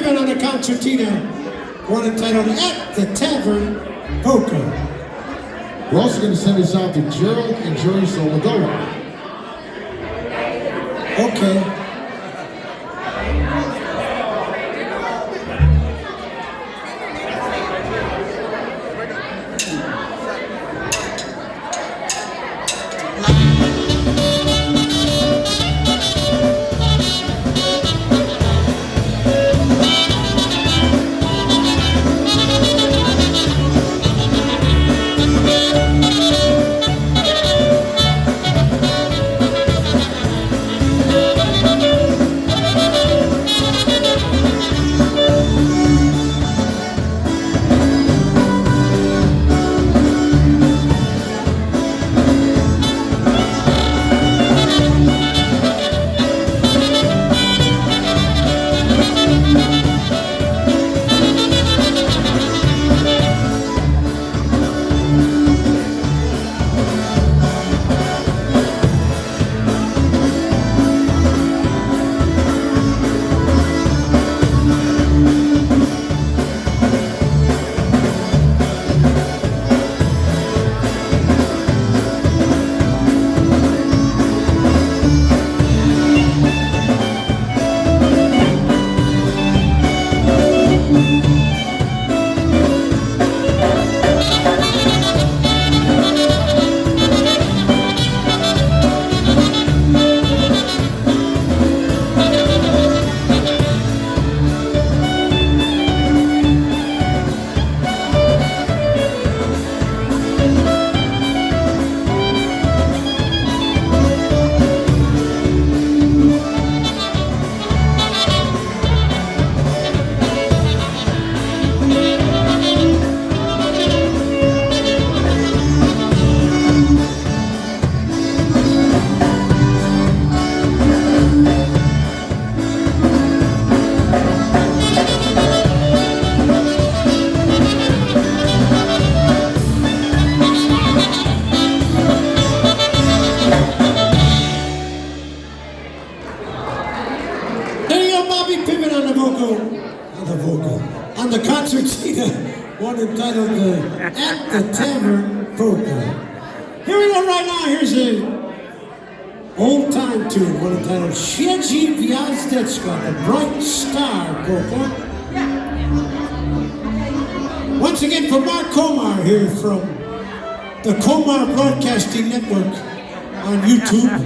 pivot on a concertina, one entitled At the Tavern, Polka. We're also going to send this out to Gerald and Jerry Solodova. Okay. On the concertina, one entitled At the Tavern, Polka. Here we go right now, here's an old time tune, one entitled Siedzi Gwiazdeczka, the Bright Star, Polka. Once again for Mark Komar here from the Komar Broadcasting Network on YouTube.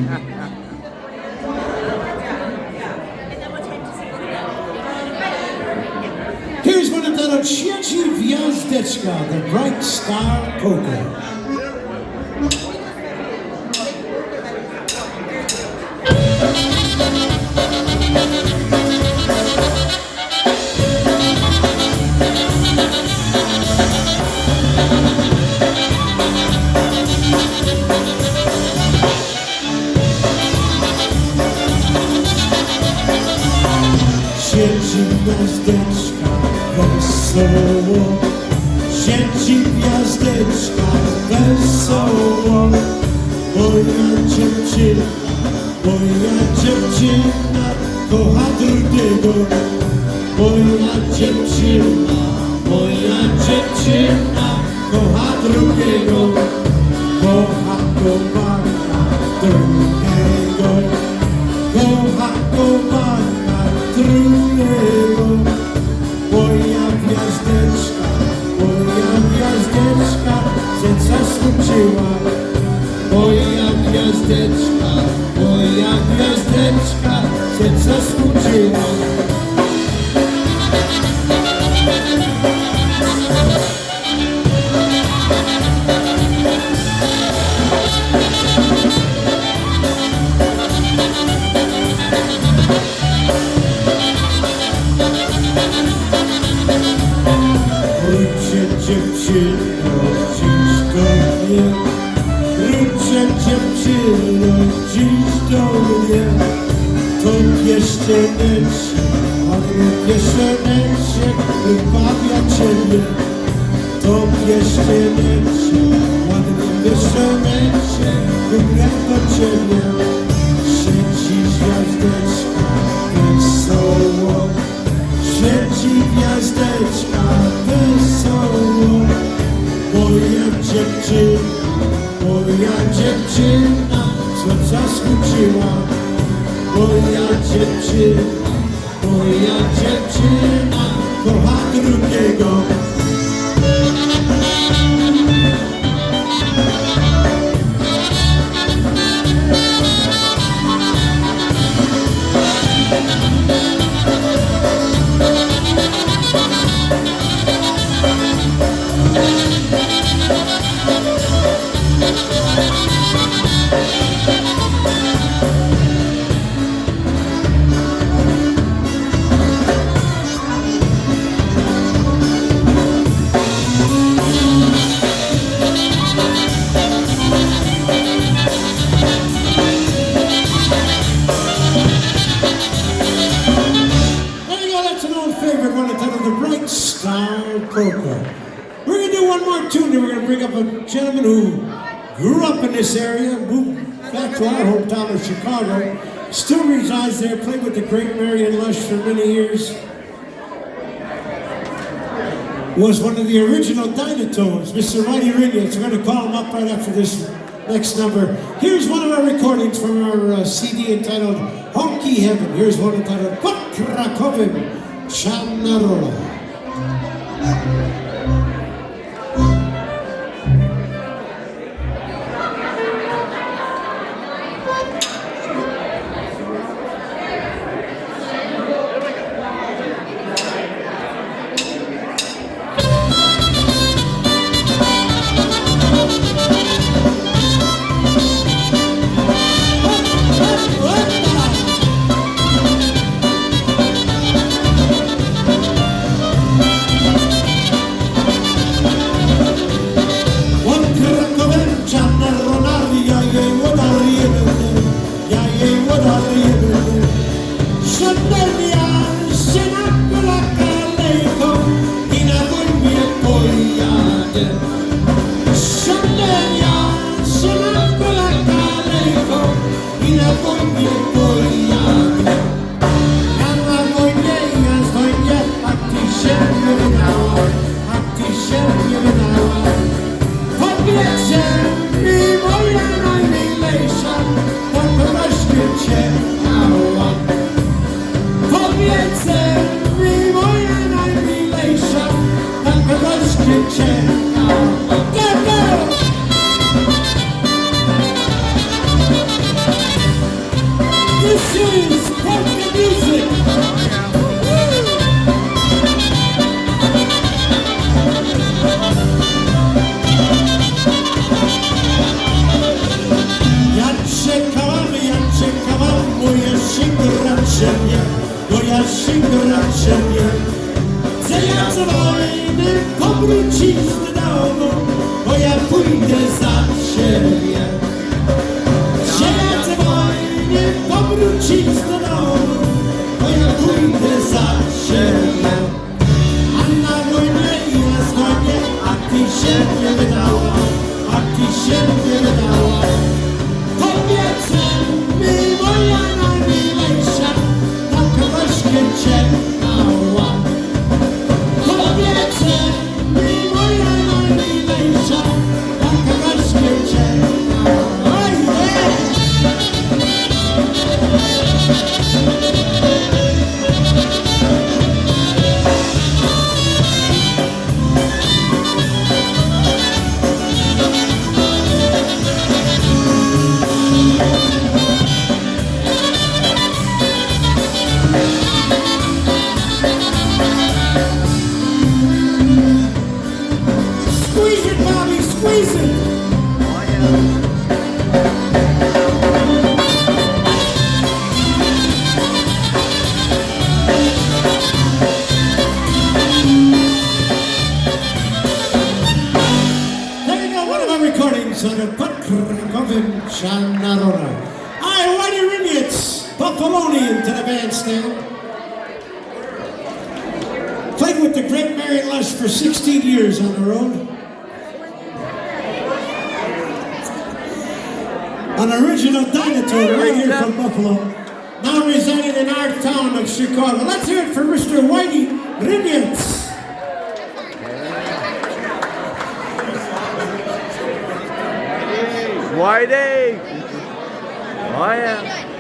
Here's one entitled Siedzi Gwiazdeczka, the Bright Star, Polka. Siedzi gwiazdeczka wesoło, siedzi gwiazdeczka wesoło. Moja dziewczyna kocha drugiego. Moja dziewczyna kocha drugiego. Kocha Marka drugiego. Kocha Marka drugiego. Moja gwiazdeczka się zasmuciła. Moja gwiazdeczka się zasmuciła. Dziewczyno, dziś do mnie. Wróćcie dziewczyno, dziś do mnie. To pioseneczek, ładnie pioseneczek, wybawia ciebie. To pioseneczek, ładnie pioseneczek, wybawia ciebie. Siedzi gwiazdeczka wesoło, Trzeci gwiazdeczka wesoło. Moja dziewczyna, co zasmuciła. Moja dziewczyna kocha drugiego. Polka. We're going to do one more tune, and we're going to bring up a gentleman who grew up in this area, moved back to our hometown of Chicago, still resides there, played with the great Marion Lush for many years. Was one of the original Dynatones, Mr. Roddy Ringetz. We're going to call him up right after this next number. Here's one of our recordings from our CD entitled Honky Heaven. Here's one entitled Pod Krakowem Czarna. This is Polka music. Ja czekałam, moja szygraczenie. Że ja z wojny powrócić do domu, bo ja pójdę za siebie. Że ja z wojny powrócić do domu, bo ja pójdę za siebie. A na wojnie ja dzwonię, a ty się nie wydała, Powiedz mi, moja najmilejsza, tam kogośkę czekała. Powiedz mi, moja najmilejsza, tam kogośkę czekała. Squeeze it, Bobby, squeeze it. There you go, one of our recordings on the Kotecki Chanarona. I, Roddy Ringetz, Buffalonian to the bandstand. Played with the great Marion Lush for 16 years on the road. An original Dynatone right here from Buffalo. now residing in our town of Chicago. Let's hear it for Mr. Whitey Riggins. Whitey! Oh yeah.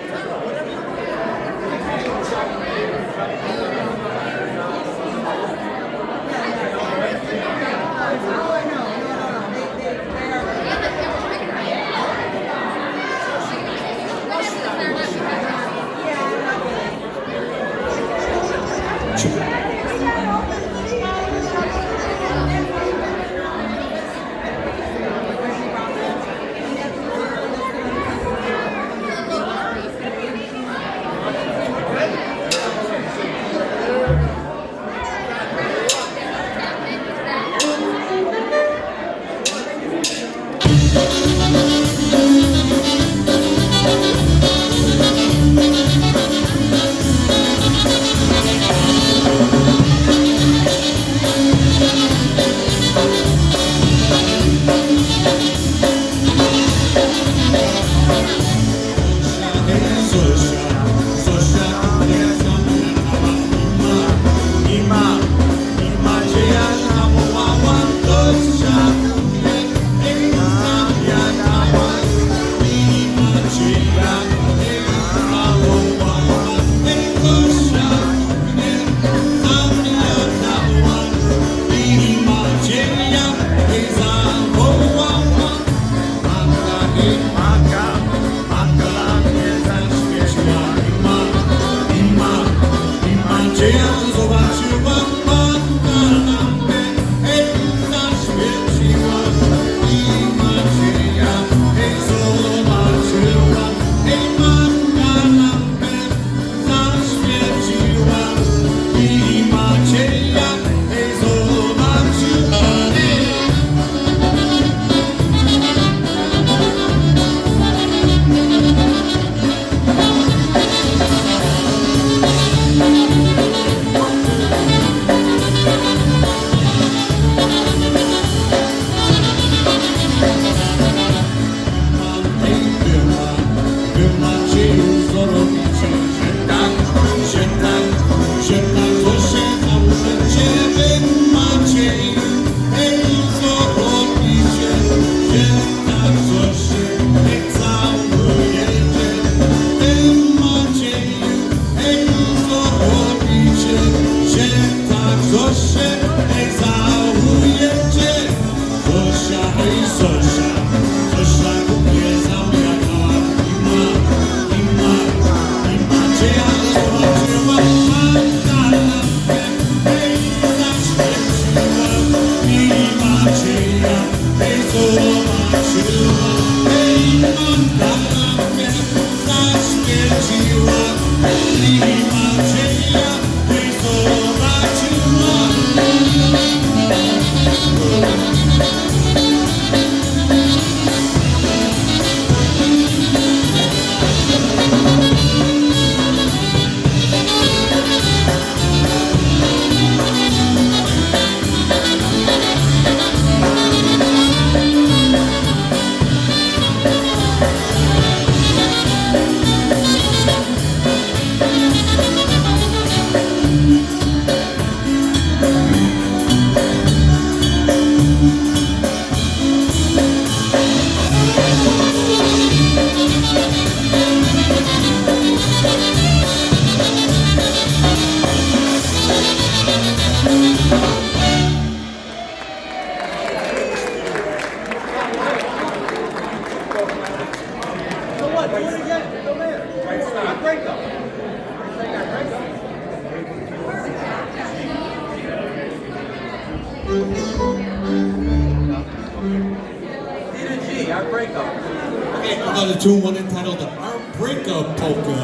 Another tune, one entitled Our Breakup Polka.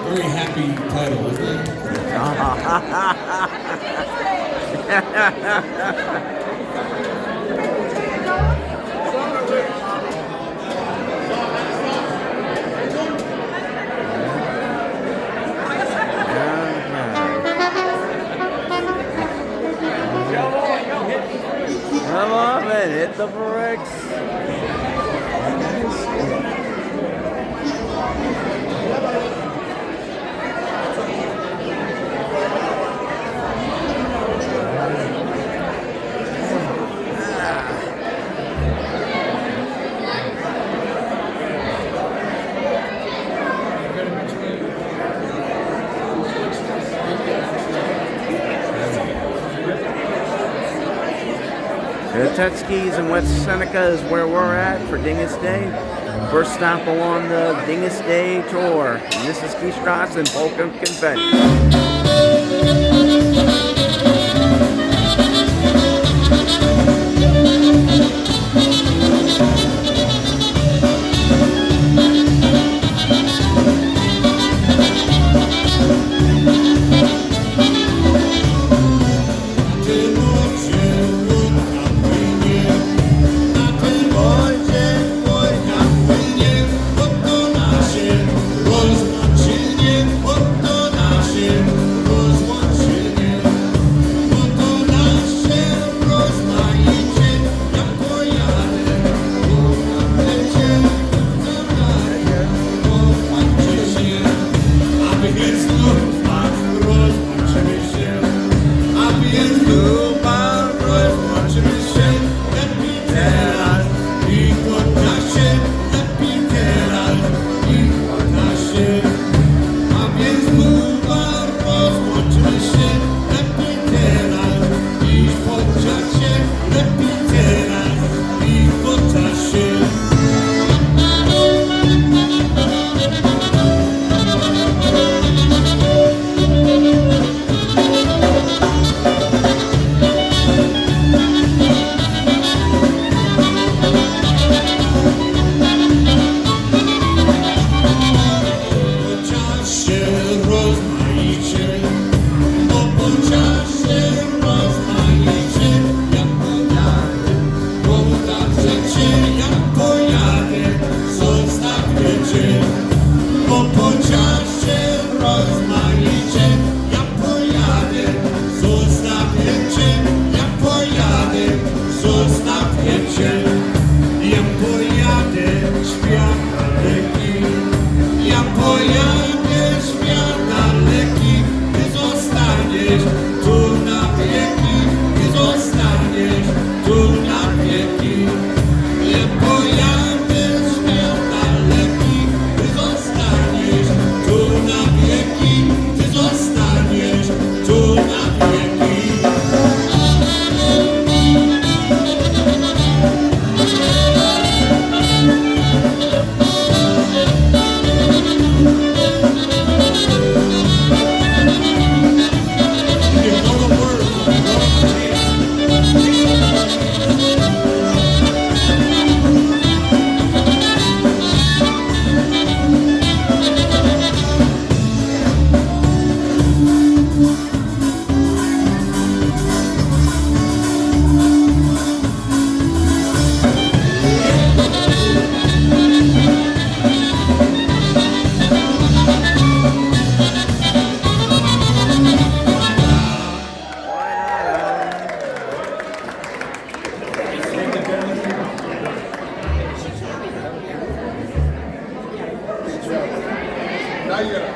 Very happy title, isn't it? Come on, man, hit the brakes. Kotecki's in West Seneca is where we're at for Dyngus Day. First stop along the Dyngus Day tour. And this is Stras and Polka and Confetti.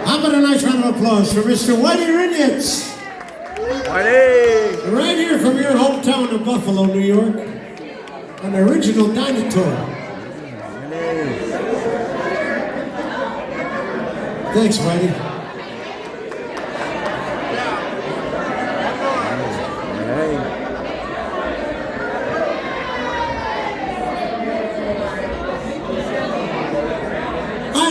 How about a nice round of applause for Mr. Whitey Rignitz? Whitey! Right here from your hometown of Buffalo, New York. An original dinosaur. Thanks, Whitey.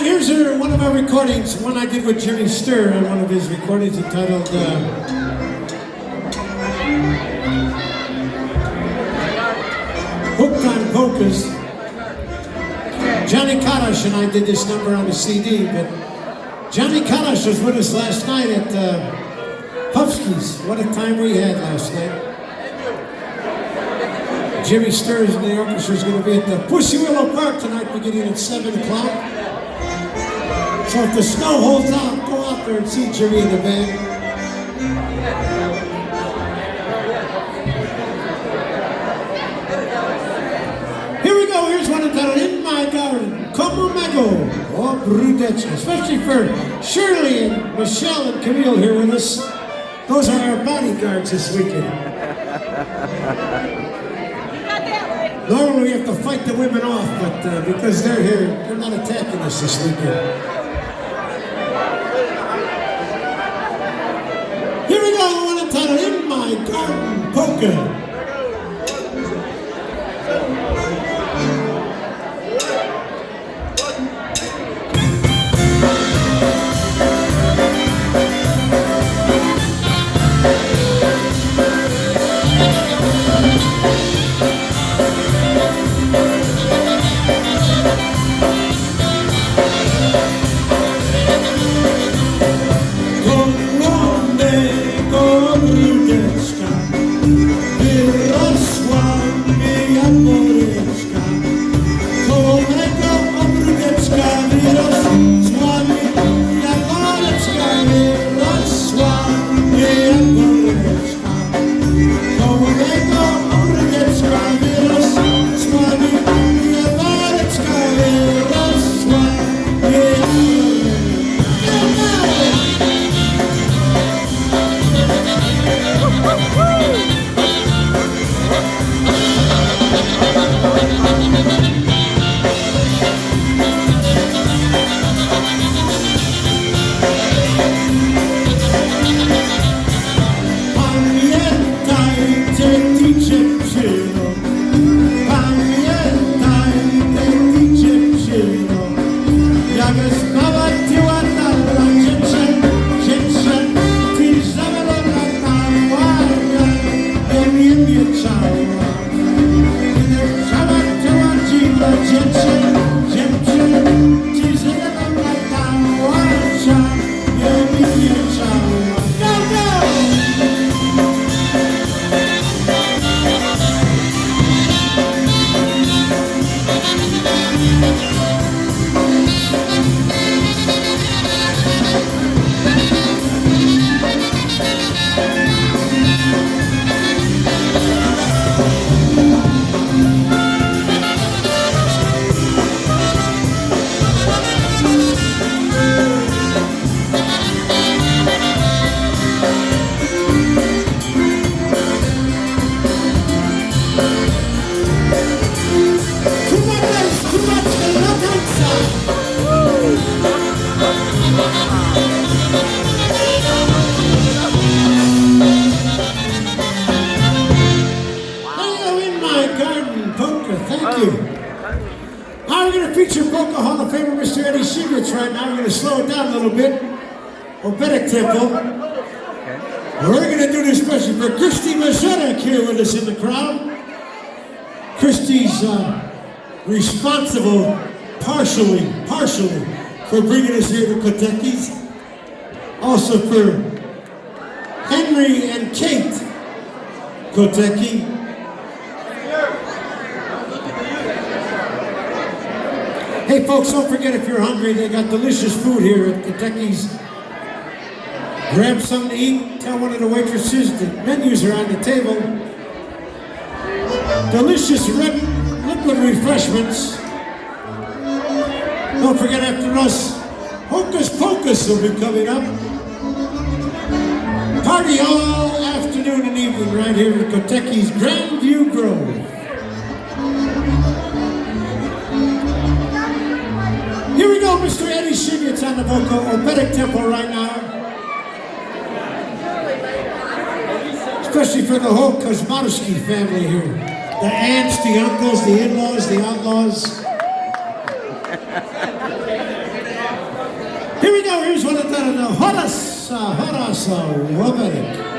Here's one of our recordings, one I did with Jimmy Sturr on one of his recordings entitled Hooked on Polkas. Johnny Kadash and I did this number on the CD, but Johnny Kadash was with us last night at Puffsky's. What a time we had last night. Jimmy Sturr and the orchestra is going to be at the Pussy Willow Park tonight beginning at 7 o'clock. So if the snow holds out, go out there and see Jimmy in the band. Here we go, here's one entitled In My Garden, Como Mago, or Brudeccia, especially for Shirley and Michelle and Camille here with us. Those are our bodyguards this weekend. Normally we have to fight the women off, but because they're here, they're not attacking us this weekend. Here we go, one entitled In My Garden, Polka. Right now, we're going to slow it down a little bit. Opetic tempo. We're going to do this especially for Christy Mazurek here with us in the crowd. Christy's responsible partially for bringing us here to Kotecki's. Also for Henry and Kate Kotecki. Hey folks, don't forget if you're hungry, they got delicious food here at Kotecki's. Grab something to eat, tell one of the waitresses the menus are on the table. Delicious red liquid refreshments. Don't forget after us, Hocus Pocus will be coming up. Party all afternoon and evening right here at Kotecki's Grandview Grove. Here we go, Mr. Eddie Shivitz on the vocal, opetic tempo right now. Especially for the whole Kosmarski family here. The aunts, the uncles, the in-laws, the outlaws. Here we go, here's one of the Horasa, opetic.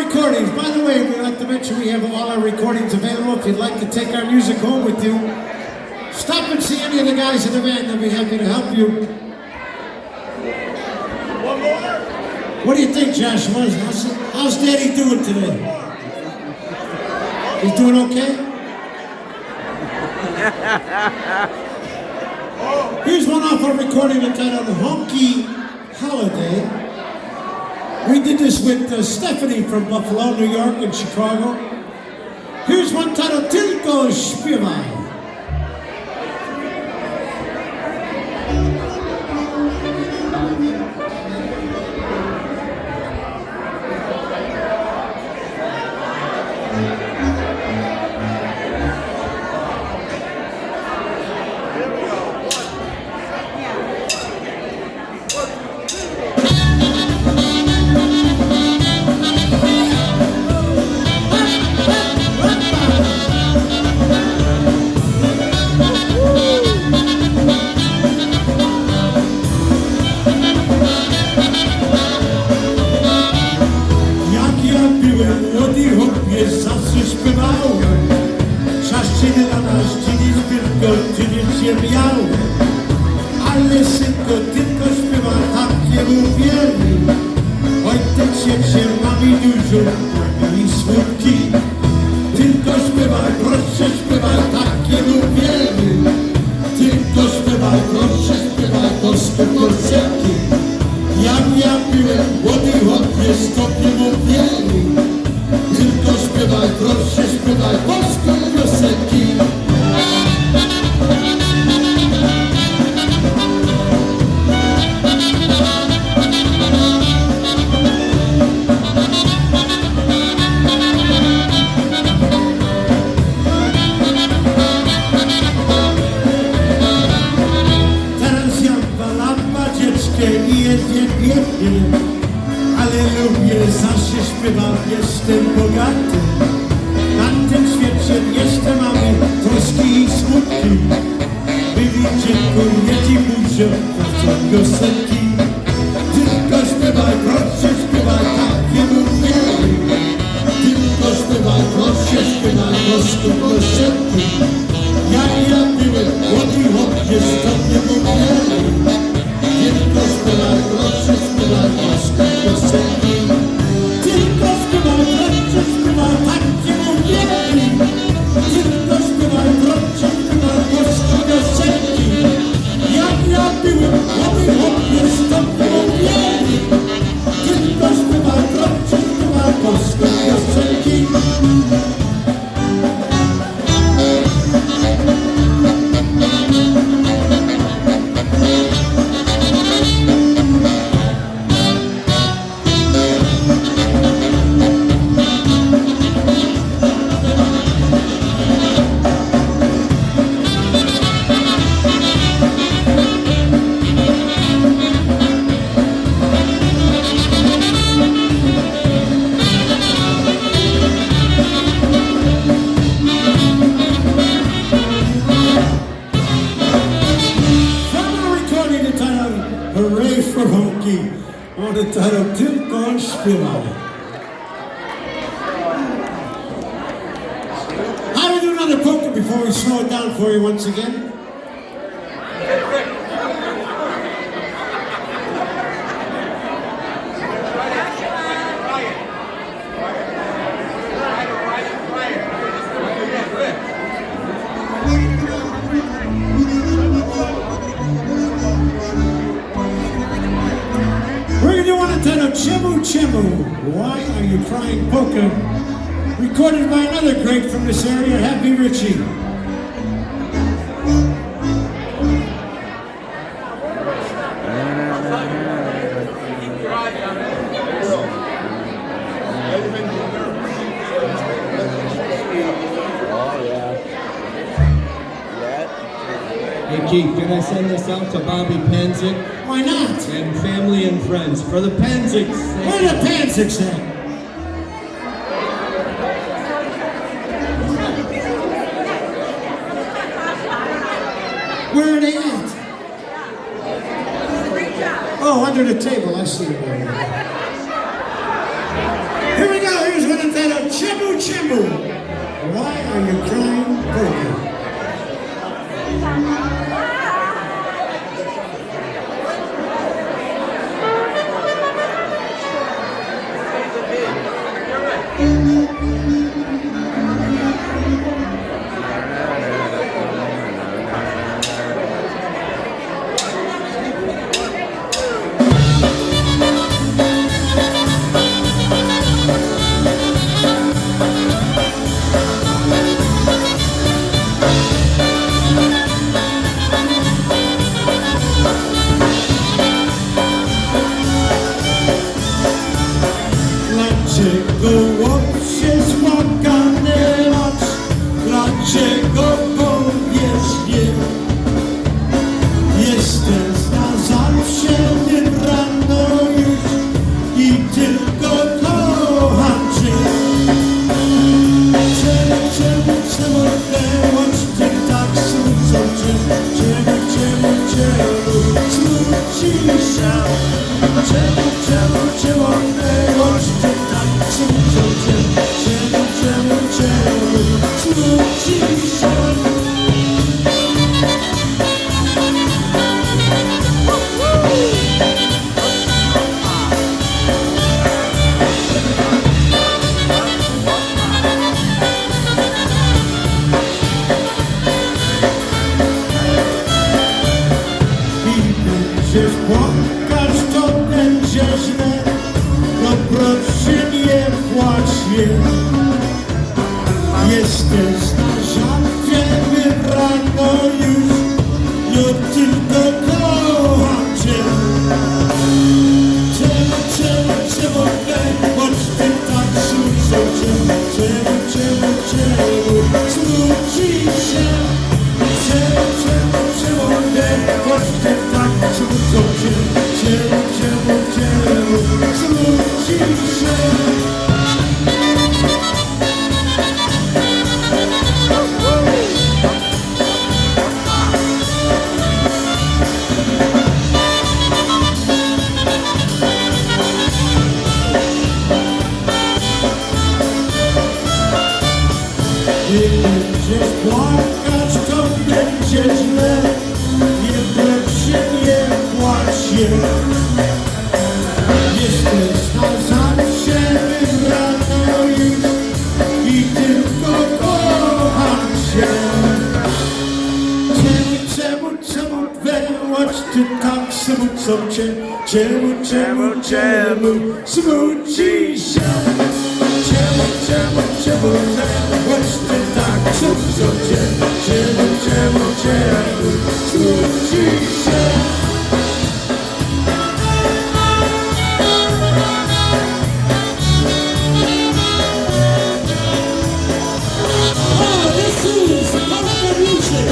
recordings. By the way, we'd like to mention we have all our recordings available. If you'd like to take our music home with you, stop and see any of the guys in the band. They'll be happy to help you. What do you think, Joshua? How's Daddy doing today? He's doing okay? Here's one off our recording entitled Honky Holiday. We did this with Stephanie from Buffalo, New York, and Chicago. Here's one titled Tylko Śpiewaj. Ale synko, tylko śpiewa, tak nie uwierzył. Ojciec się mami dużo, i smutki. Tylko śpiewaj, proszę śpiewaj, tak nie uwierzył. Tylko śpiewaj, proszę śpiewaj, polskie piosenki. Jak ja byłem młody chłopiec, to nie uwierzył. Tylko śpiewaj, proszę śpiewaj, polskie piosenki. Ale lubię, zawsze śpiewam, jestem bogaty. Na tym świecie jeszcze mamy troski i smutki. Dziękuję ci buzią za te piosenki. Tylko śpiewaj, proszę śpiewaj, tak nie mówię. Tylko śpiewaj, proszę śpiewaj, polskie piosenki. Jak ja byłem młody chłopiec, to nie mówię. Tylko śpiewaj, proszę śpiewaj, polskie piosenki. Tylko śpiewaj, proszę śpiewaj, tak nie mówię. Tylko śpiewaj, proszę śpiewaj, polskie piosenki. Jak ja byłem młody chłopiec, to nie mówię. Tylko śpiewaj, proszę śpiewaj, polskie piosenki. On the title Tylko Śpiewaj. How do we do another polka before we slow it down for you once again? Chimu Chimu, Why Are You Crying Polka? Recorded by another great from this area, Happy Richie. Hey Keith, can I send this out to Bobby Penzick? Why not? And family and friends. For the Penzicks. Where are the Penzicks at? Where are they at? Oh, under the table, I see them. Here we go, here's Przecież Polka stopem rzeźne, no proszę nie płacz się. Jesteś na żarcie wybrano już, no tylko kocham cię. Czemu, choć ty tak smucą cię, czemu, smuci się. Czemu, choć ty tak smucą cię, czemu, smuci się. Będziesz płakać, to będzie źle, nie plecz się, nie płacz się. Jesteś na zawsze wybrana już i tylko kocham cię. Czemu, wyłącz ty tak smucą cię, czemu, smuci się. Czemu, wyłącz ty tak smucą cię, czemu, smuci się. Oh, this is Polka music.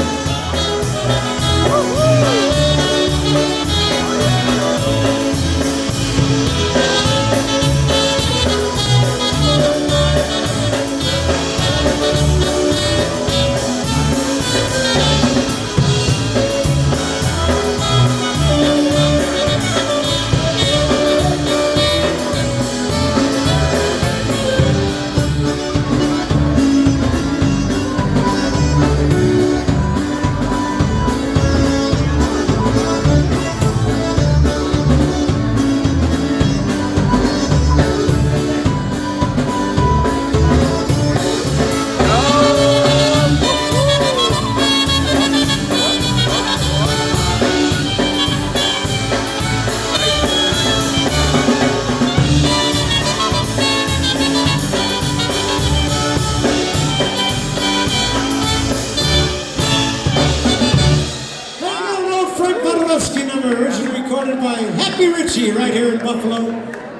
Originally recorded by Happy Richie right here in Buffalo.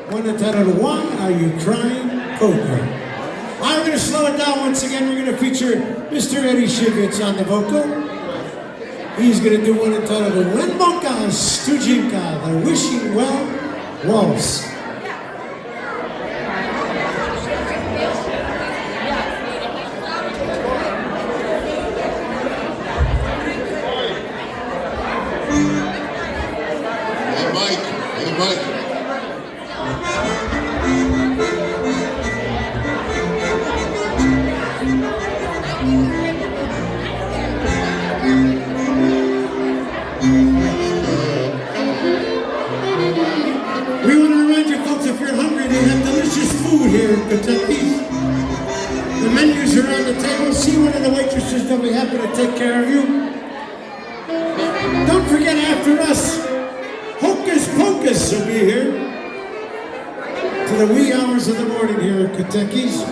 One entitled Why Are You Crying, Polka? I'm going to slow it down once again. We're going to feature Mr. Eddie Shivitz on the vocal. He's going to do one entitled When Polka Stujinka, the Wishing Well Waltz. Here in Kotecki. The menus are on the table. See one of the waitresses, they'll be happy to take care of you. Don't forget, after us, Hocus Pocus will be here to the wee hours of the morning here at Kotecki's.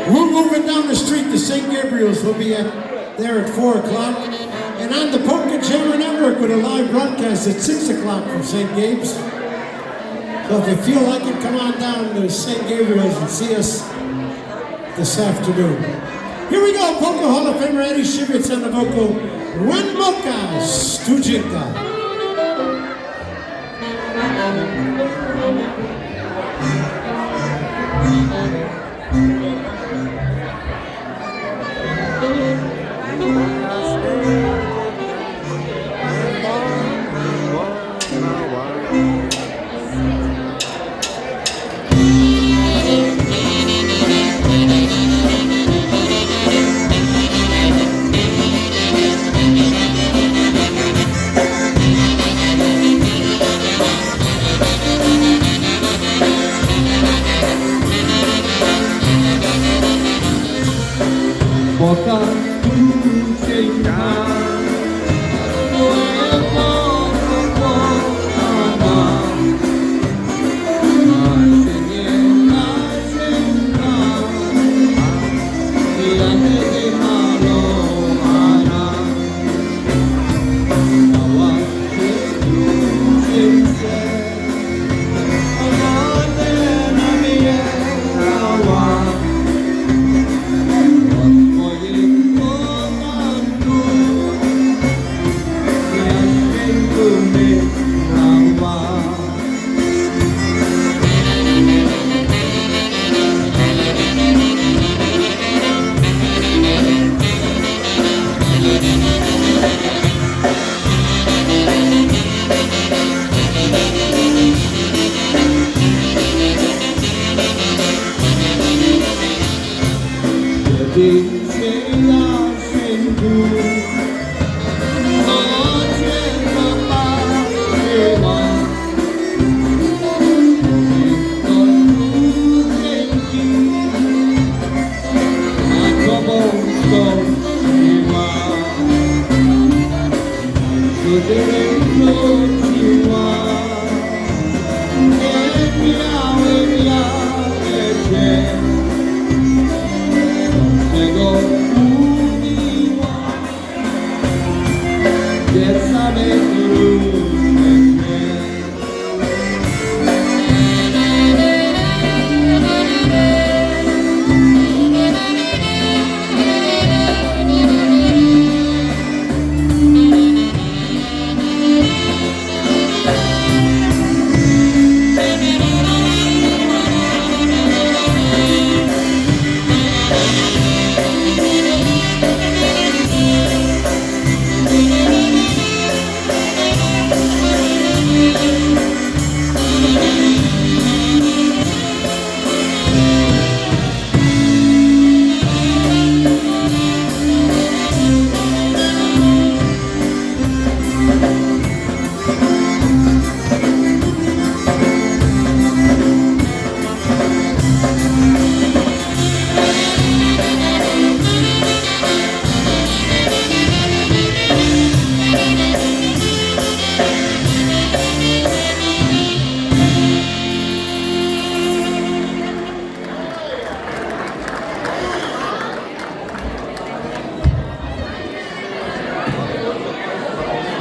We're moving down the street to St. Gabriel's. We'll be there at 4 o'clock. And on the Polka Jammer Network with a live broadcast at 6 o'clock from St. Gabe's. So if you feel like it, come on down to St. Gabriel's and see us this afternoon. Here we go, Polka Hall of Famer Eddie Shivitz on the vocal, When Polka Stujinka. Polka,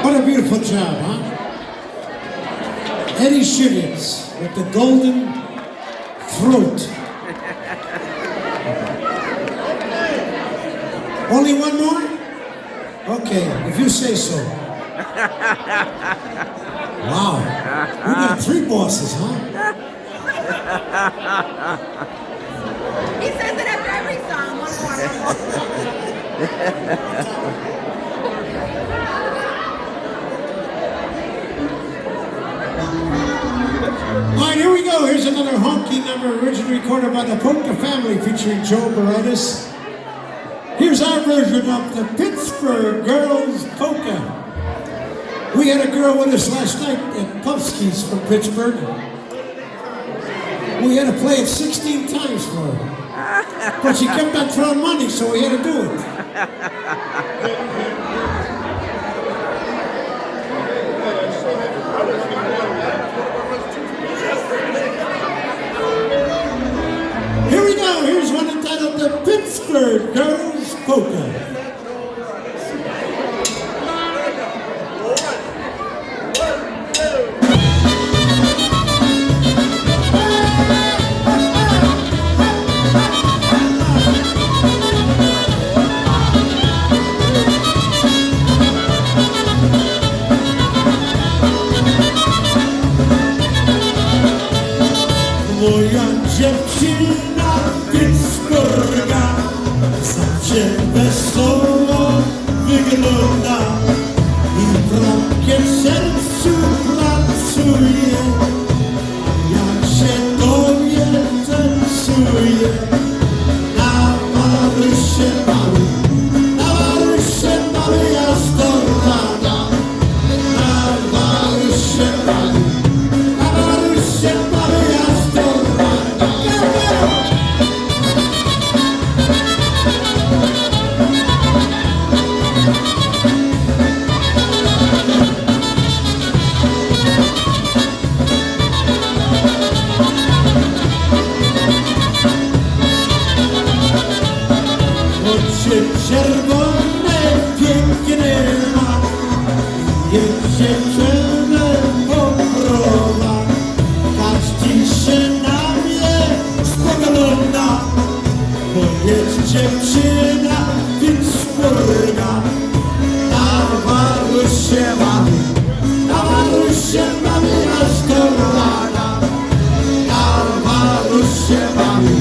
What a beautiful job, huh? Eddie Shivers with the golden throat. Only one more? Okay, if you say so. Wow, we got three bosses, huh? He says it after every song. One more. All right, here we go. Here's another honky number originally recorded by the Polka family featuring Joe Baritis. Here's our version of the Pittsburgh Girls Polka. We had a girl with us last night at Puffsky's from Pittsburgh. We had to play it 16 times for her. But she kept on throwing money, so we had to do it. Here we go. Here's one entitled The Pittsburgh Girls Polka. Moja dziewczyna Pittsburgha zawsze wesoło wygląda i pragnie w sercu pracuje, jak się dowie tańcuje. Na Marysie bawi jazdo rada, na Marysie bawi jazdo. Jeszcze czerwone, piękne ma, jeszcze czerwone pokrowa. Każdy się na mnie spogląda, bo jest dziewczyna, więc spórna. Na Marusie mamy aż do rana. Na Marusie mamy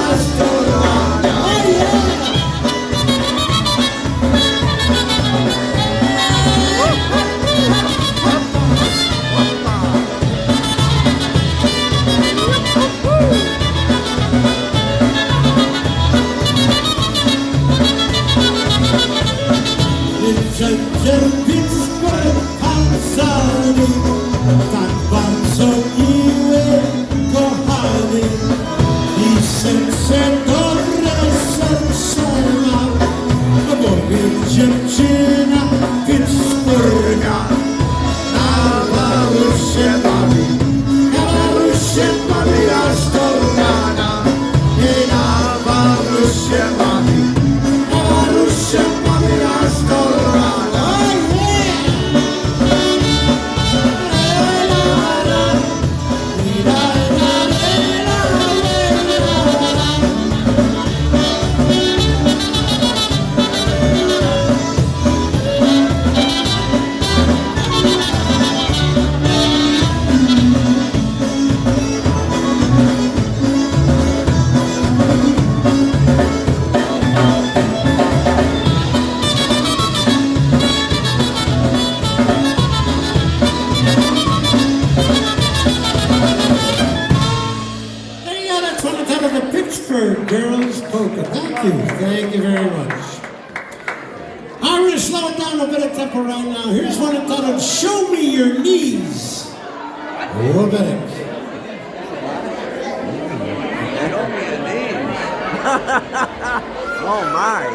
aż do rana. Oh yeah! Cierpisko pancerny, tak bardzo miły, kochany i serce dobre serce ma, no bo jest dziewczyna, więc spórna. Na Marusie mamy aż do rana. I na Marusie mamy aż do rana. Girls Polka. Thank you very much. I'm going to slow it down a bit of tempo right now. Here's one entitled Show Me Your Knees. Kotecki. Oh my.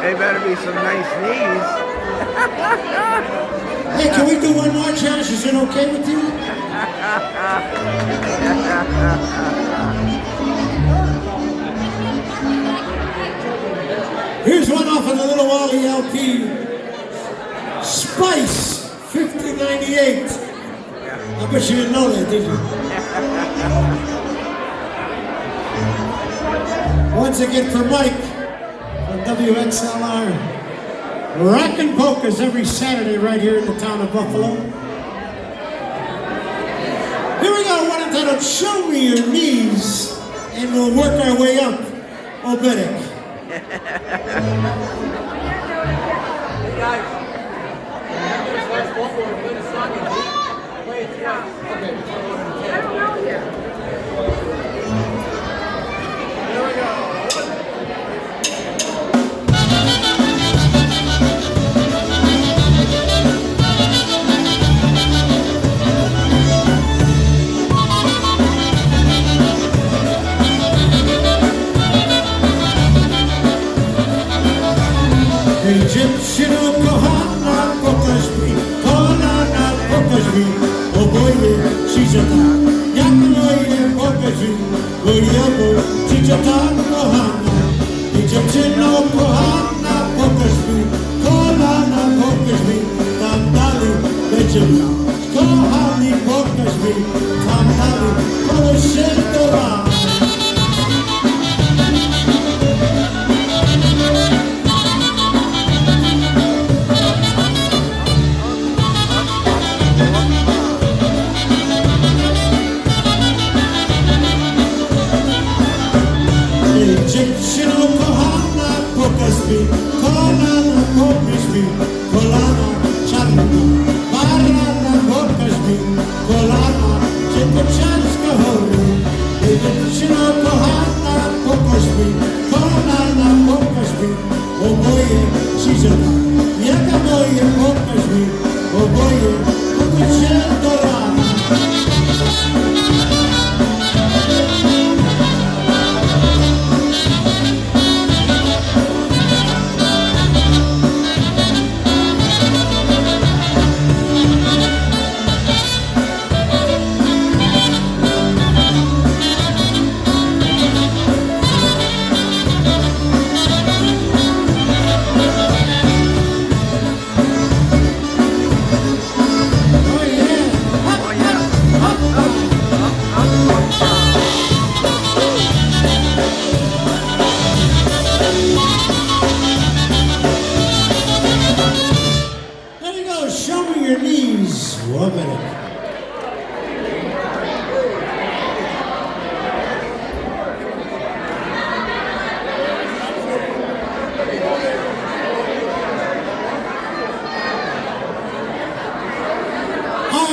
They better be some nice knees. Hey, can we do one more, Josh? Is it okay with you? Here's one off of the Little Wally LP. Spice, 5098. I bet you didn't know that, did you? Once again for Mike from WXLR. Rockin' Polkas every Saturday right here in the town of Buffalo. Here we go, one entitled Show Me Your Knees, and we'll work our way up. Kotecki. Hey guys, last one more, play the song and play it down. Okay. I don't know yet. Here we go. Dziewczyno kochana, pokaż mi, kolana, pokaż mi, oboje przyjrzata, jak moje pokaż mi, bo ja przyjrzata kochana. I dziewczyno kochana, pokaż mi, kolana, pokaż mi, tam dalej będzie miał. Kochani, pokaż mi, tam dalej, koło się do rana. Dziewczyno kochana, pokaż mi, kolana, pokaż mi, kolana czarna, barana, pokaż mi, kolana, ciepłociańska chory. Dziewczyno kochana, pokaż mi, kolana, pokaż mi, oboje przyjrzata, jaka moje, pokaż mi, oboje, pokaż się do rana.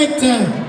right.